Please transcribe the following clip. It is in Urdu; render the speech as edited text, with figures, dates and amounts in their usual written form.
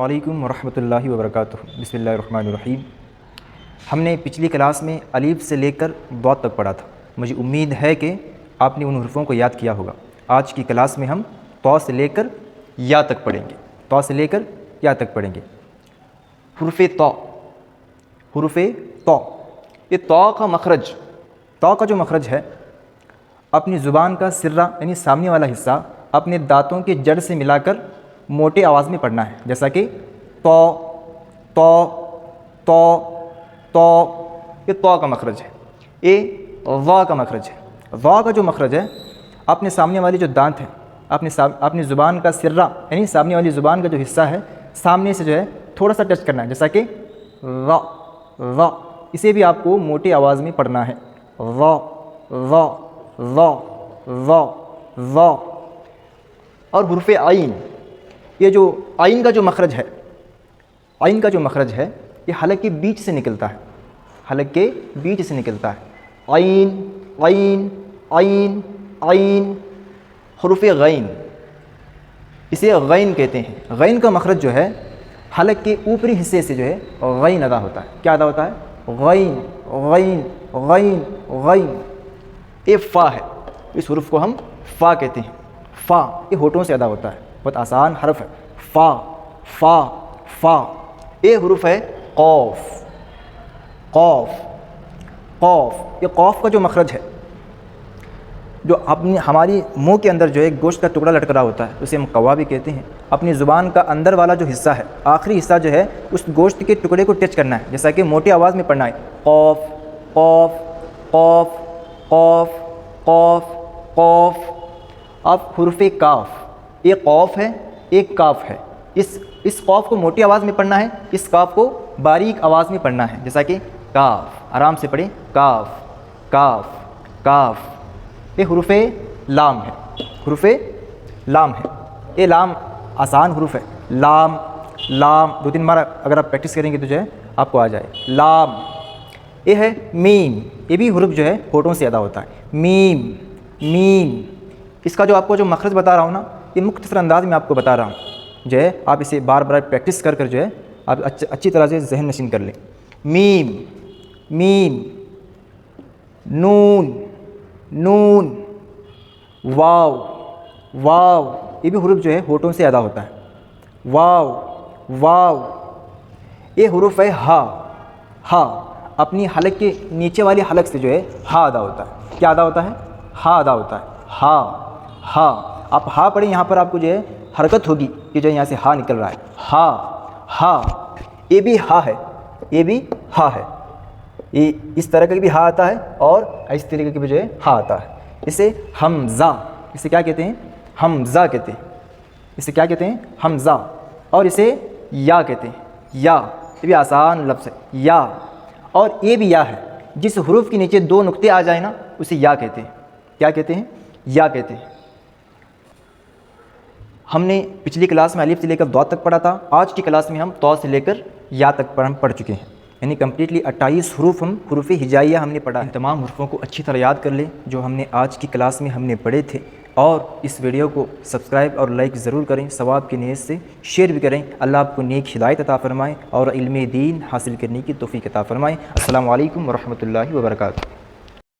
وعلیکم ورحمۃ اللہ وبرکاتہ۔ بسم اللہ الرحمن الرحیم۔ ہم نے پچھلی کلاس میں الف سے لے کر ضاد تک پڑھا تھا۔ مجھے امید ہے کہ آپ نے ان حروفوں کو یاد کیا ہوگا۔ آج کی کلاس میں ہم طا سے لے کر یا تک پڑھیں گے۔ طا سے لے کر یا تک پڑھیں گے۔ حرف طا، حرف طا، یہ طا کا مخرج، طا کا جو مخرج ہے اپنی زبان کا سرہ یعنی سامنے والا حصہ اپنے دانتوں کے جڑ سے ملا کر موٹے آواز میں پڑھنا ہے، جیسا کہ تو تو تو تو، یہ طا کا مخرج ہے۔ یہ ضا کا مخرج ہے۔ ضا کا جو مخرج ہے اپنے سامنے والی جو دانت ہے اپنی زبان کا سرہ یعنی سامنے والی زبان کا جو حصہ ہے سامنے سے جو ہے تھوڑا سا ٹچ کرنا ہے، جیسا کہ ضا ضا، اسے بھی آپ کو موٹی آواز میں پڑھنا ہے۔ ضا ضا ضا ضا ضا۔ اور حرف عین، یہ جو عین کا جو مخرج ہے، عین کا جو مخرج ہے یہ حلق کے بیچ سے نکلتا ہے، حلق کے بیچ سے نکلتا ہے۔ عین عین عین عین۔ حرف غین، اسے غین کہتے ہیں۔ غین کا مخرج جو ہے حلق کے اوپری حصے سے جو ہے غین ادا ہوتا ہے۔ کیا ادا ہوتا ہے؟ غین غین غین غین۔ یہ فا ہے، اس حرف کو ہم فا کہتے ہیں۔ فا یہ ہونٹوں سے ادا ہوتا ہے، بہت آسان حرف ہے۔ فا فا فا۔ یہ حرف ہے قوف، قوف قوف۔ یہ قوف کا جو مخرج ہے جو ہماری منہ کے اندر جو ہے گوشت کا ٹکڑا لٹک رہا ہوتا ہے اسے ہم قوا بھی کہتے ہیں۔ اپنی زبان کا اندر والا جو حصہ ہے، آخری حصہ جو ہے اس گوشت کے ٹکڑے کو ٹچ کرنا ہے، جیسا کہ موٹی آواز میں پڑھنا ہے۔ قوف قوف قوف قوف قوف قوف۔ اب حرف کاف، یہ قوف ہے ایک کاف ہے، اس قوف کو موٹی آواز میں پڑھنا ہے، اس کاف کو باریک آواز میں پڑھنا ہے، جیسا کہ کاف۔ آرام سے پڑھیں، کاف کاف کاف۔ یہ حرف لام ہے، حرف لام ہے۔ یہ لام آسان حرف ہے۔ لام لام، دو تین بار اگر آپ پریکٹس کریں گے تو جو ہے آپ کو آ جائے۔ لام۔ یہ ہے میم، یہ بھی حرف جو ہے ہونٹوں سے ادا ہوتا ہے۔ میم میم۔ اس کا جو آپ کو جو مخرج بتا رہا ہوں نا، یہ مختصر انداز میں آپ کو بتا رہا ہوں، جو ہے آپ اسے بار بار پریکٹس کر جو ہے آپ اچھی طرح سے ذہن نشین کر لیں۔ میم میم۔ نون نون۔ واو واو، یہ بھی حرف جو ہے ہونٹوں سے ادا ہوتا ہے۔ واو واو۔ یہ حرف ہے ہا، ہا، اپنی حلق کے نیچے والی حلق سے جو ہے ہا ادا ہوتا ہے۔ کیا ادا ہوتا ہے؟ ہا ادا ہوتا ہے۔ ہا ہا۔ آپ ہا پڑھیں، یہاں پر آپ کو جو ہے حرکت ہوگی کہ جو یہاں سے ہا نکل رہا ہے۔ ہا ہا۔ یہ بھی ہا ہے، یہ بھی ہا ہے۔ یہ اس طرح کا بھی ہا آتا ہے اور اس طریقے کا بھی جو ہے ہا آتا ہے۔ اسے حمزہ، اسے کیا کہتے ہیں؟ حمزہ کہتے ہیں۔ اسے کیا کہتے ہیں؟ حمزہ۔ اور اسے یا کہتے ہیں، یا۔ یہ بھی آسان لفظ ہے، یا۔ اور یہ بھی یا ہے، جس حروف کے نیچے دو نقطے آ جائیں نا اسے یا کہتے ہیں۔ کیا کہتے ہیں؟ یا کہتے ہیں۔ ہم نے پچھلی کلاس میں الف سے لے کر ضاد تک پڑھا تھا۔ آج کی کلاس میں ہم طا سے لے کر یا تک ہم پڑھ چکے ہیں، یعنی کمپلیٹلی 28 حروف حروف ہجائیہ ہم نے پڑھا۔ ان تمام حروفوں کو اچھی طرح یاد کر لیں جو ہم نے آج کی کلاس میں ہم نے پڑھے تھے، اور اس ویڈیو کو سبسکرائب اور لائک ضرور کریں، ثواب کی نیت سے شیئر بھی کریں۔ اللہ آپ کو نیک ہدایت عطا فرمائے اور علم دین حاصل کرنے کی توفیق عطا فرمائے۔ السلام علیکم ورحمۃ اللہ وبرکاتہ۔